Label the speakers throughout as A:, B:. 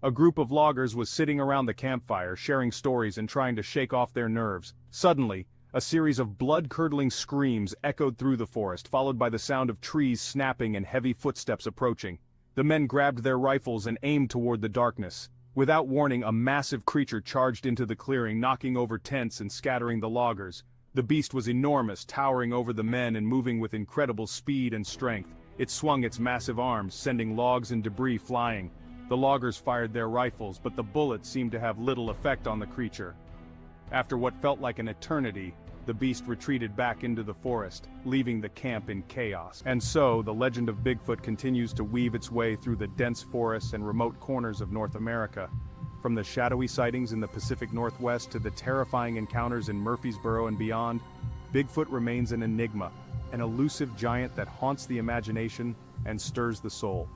A: A group of loggers was sitting around the campfire, sharing stories and trying to shake off their nerves. Suddenly, a series of blood-curdling screams echoed through the forest, followed by the sound of trees snapping and heavy footsteps approaching. The men grabbed their rifles and aimed toward the darkness. Without warning, a massive creature charged into the clearing, knocking over tents and scattering the loggers. The beast was enormous, towering over the men and moving with incredible speed and strength. It swung its massive arms, sending logs and debris flying. The loggers fired their rifles, but the bullets seemed to have little effect on the creature. After what felt like an eternity, the beast retreated back into the forest, leaving the camp in chaos. And so, the legend of Bigfoot continues to weave its way through the dense forests and remote corners of North America. From the shadowy sightings in the Pacific Northwest to the terrifying encounters in Murfreesboro and beyond, Bigfoot remains an enigma, an elusive giant that haunts the imagination and stirs the soul.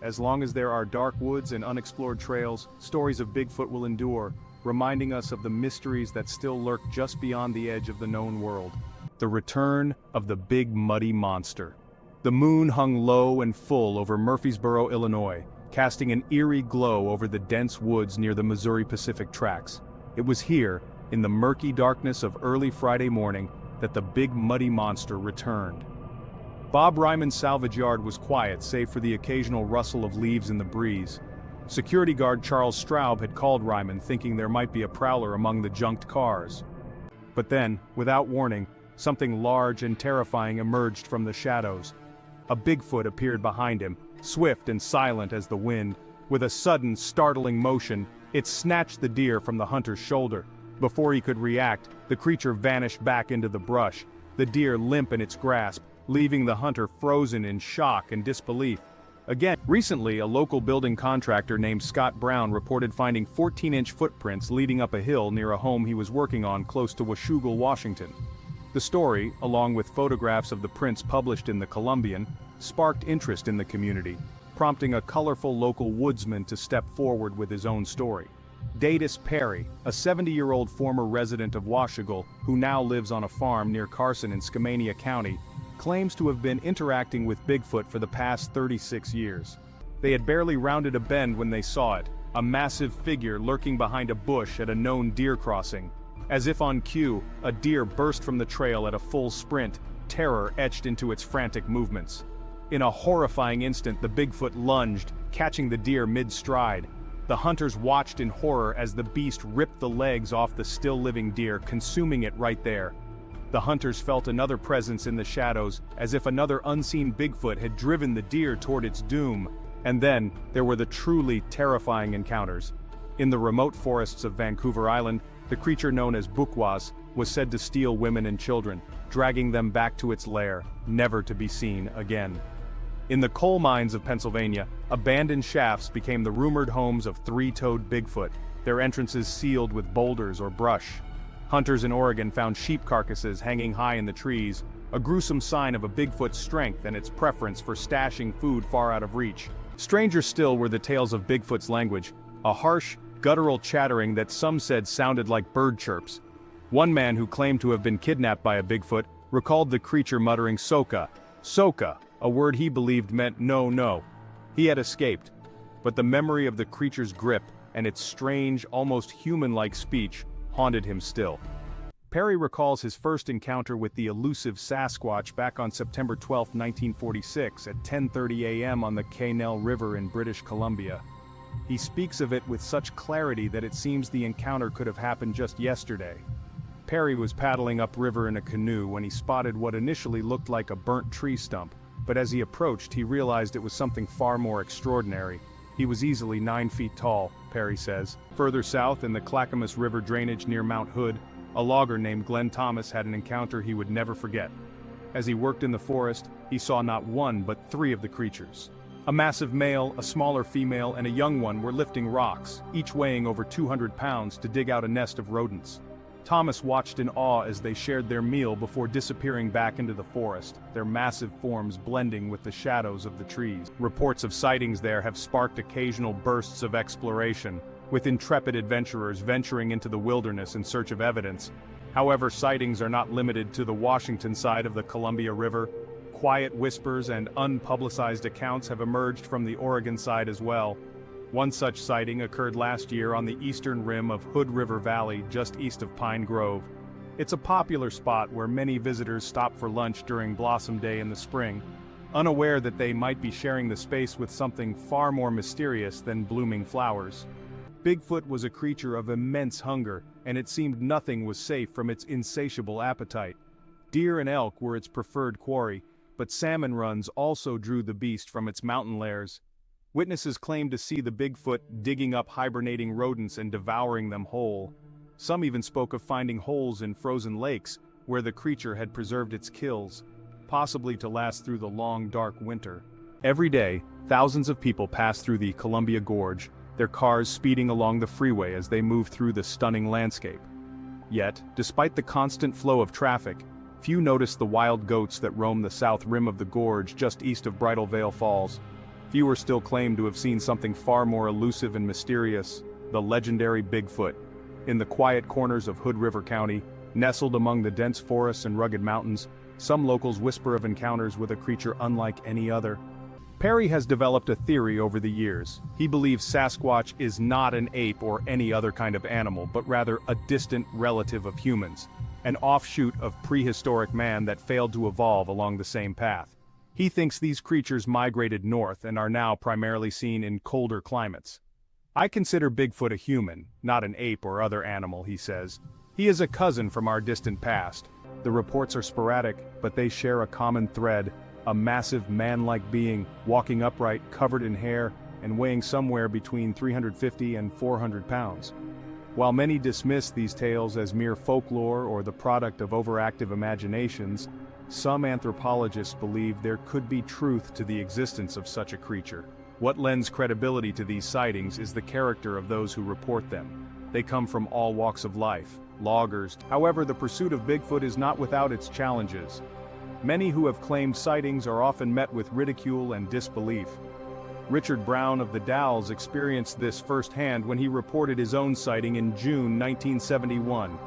A: As long as there are dark woods and unexplored trails, stories of Bigfoot will endure, reminding us of the mysteries that still lurk just beyond the edge of the known world. The return of the big muddy monster. The moon hung low and full over Murfreesboro, Illinois, casting an eerie glow over the dense woods near the Missouri Pacific tracks. It was here, in the murky darkness of early Friday morning, that the big muddy monster returned. Bob Ryman's salvage yard was quiet save for the occasional rustle of leaves in the breeze. Security guard Charles Straub had called Ryman thinking there might be a prowler among the junked cars. But then, without warning, something large and terrifying emerged from the shadows. A Bigfoot appeared behind him, swift and silent as the wind. With a sudden, startling motion, it snatched the deer from the hunter's shoulder. Before he could react, the creature vanished back into the brush, the deer limp in its grasp, leaving the hunter frozen in shock and disbelief. Again, recently a local building contractor named Scott Brown reported finding 14-inch footprints leading up a hill near a home he was working on close to Washougal, Washington. The story, along with photographs of the prints published in the Columbian, sparked interest in the community, prompting a colorful local woodsman to step forward with his own story. Datus Perry, a 70-year-old former resident of Washougal who now lives on a farm near Carson in Skamania County, claims to have been interacting with Bigfoot for the past 36 years. They had barely rounded a bend when they saw it, a massive figure lurking behind a bush at a known deer crossing. As if on cue, a deer burst from the trail at a full sprint, terror etched into its frantic movements. In a horrifying instant, the Bigfoot lunged, catching the deer mid-stride. The hunters watched in horror as the beast ripped the legs off the still-living deer, consuming it right there. The hunters felt another presence in the shadows, as if another unseen Bigfoot had driven the deer toward its doom. And then, there were the truly terrifying encounters. In the remote forests of Vancouver Island, the creature known as Bukwas was said to steal women and children, dragging them back to its lair, never to be seen again. In the coal mines of Pennsylvania, abandoned shafts became the rumored homes of three-toed Bigfoot, their entrances sealed with boulders or brush. Hunters in Oregon found sheep carcasses hanging high in the trees, a gruesome sign of a Bigfoot's strength and its preference for stashing food far out of reach. Stranger still were the tales of Bigfoot's language, a harsh, guttural chattering that some said sounded like bird chirps. One man who claimed to have been kidnapped by a Bigfoot recalled the creature muttering "Soka, Soka," a word he believed meant no, no. He had escaped, but the memory of the creature's grip and its strange, almost human-like speech haunted him still. Perry recalls his first encounter with the elusive Sasquatch back on September 12, 1946 at 10:30 a.m. on the Quesnel River in British Columbia. He speaks of it with such clarity that it seems the encounter could have happened just yesterday. Perry was paddling upriver in a canoe when he spotted what initially looked like a burnt tree stump, but as he approached he realized it was something far more extraordinary. He was easily 9 feet tall, Perry says. Further south in the Clackamas River drainage near Mount Hood, a logger named Glenn Thomas had an encounter he would never forget. As he worked in the forest, he saw not one but 3 of the creatures. A massive male, a smaller female, and a young one were lifting rocks, each weighing over 200 pounds to dig out a nest of rodents. Thomas watched in awe as they shared their meal before disappearing back into the forest, their massive forms blending with the shadows of the trees. Reports of sightings there have sparked occasional bursts of exploration, with intrepid adventurers venturing into the wilderness in search of evidence. However, sightings are not limited to the Washington side of the Columbia River. Quiet whispers and unpublicized accounts have emerged from the Oregon side as well. One such sighting occurred last year on the eastern rim of Hood River Valley just east of Pine Grove. It's a popular spot where many visitors stop for lunch during Blossom Day in the spring, unaware that they might be sharing the space with something far more mysterious than blooming flowers. Bigfoot was a creature of immense hunger, and it seemed nothing was safe from its insatiable appetite. Deer and elk were its preferred quarry, but salmon runs also drew the beast from its mountain lairs. Witnesses claimed to see the Bigfoot digging up hibernating rodents and devouring them whole. Some even spoke of finding holes in frozen lakes, where the creature had preserved its kills, possibly to last through the long dark winter. Every day, thousands of people pass through the Columbia Gorge, their cars speeding along the freeway as they move through the stunning landscape. Yet, despite the constant flow of traffic, few notice the wild goats that roam the south rim of the gorge just east of Bridal Veil Falls. Fewer still claim to have seen something far more elusive and mysterious, the legendary Bigfoot. In the quiet corners of Hood River County, nestled among the dense forests and rugged mountains, some locals whisper of encounters with a creature unlike any other. Perry has developed a theory over the years. He believes Sasquatch is not an ape or any other kind of animal, but rather a distant relative of humans, an offshoot of prehistoric man that failed to evolve along the same path. He thinks these creatures migrated north and are now primarily seen in colder climates. I consider Bigfoot a human, not an ape or other animal, he says. He is a cousin from our distant past. The reports are sporadic, but they share a common thread, a massive man-like being, walking upright, covered in hair, and weighing somewhere between 350 and 400 pounds. While many dismiss these tales as mere folklore or the product of overactive imaginations, some anthropologists believe there could be truth to the existence of such a creature. What lends credibility to these sightings is the character of those who report them. They come from all walks of life, loggers. However, the pursuit of Bigfoot is not without its challenges. Many who have claimed sightings are often met with ridicule and disbelief. Richard Brown of the Dalles experienced this firsthand when he reported his own sighting in June 1971.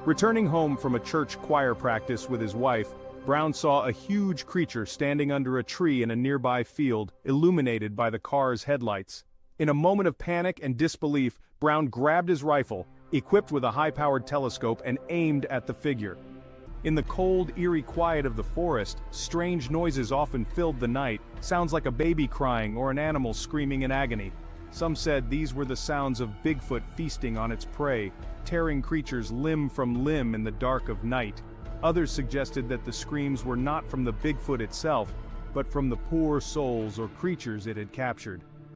A: Returning home from a church choir practice with his wife, Brown saw a huge creature standing under a tree in a nearby field, illuminated by the car's headlights. In a moment of panic and disbelief, Brown grabbed his rifle, equipped with a high-powered telescope, and aimed at the figure. In the cold, eerie quiet of the forest, strange noises often filled the night, sounds like a baby crying or an animal screaming in agony. Some said these were the sounds of Bigfoot feasting on its prey, tearing creatures limb from limb in the dark of night. Others suggested that the screams were not from the Bigfoot itself, but from the poor souls or creatures it had captured.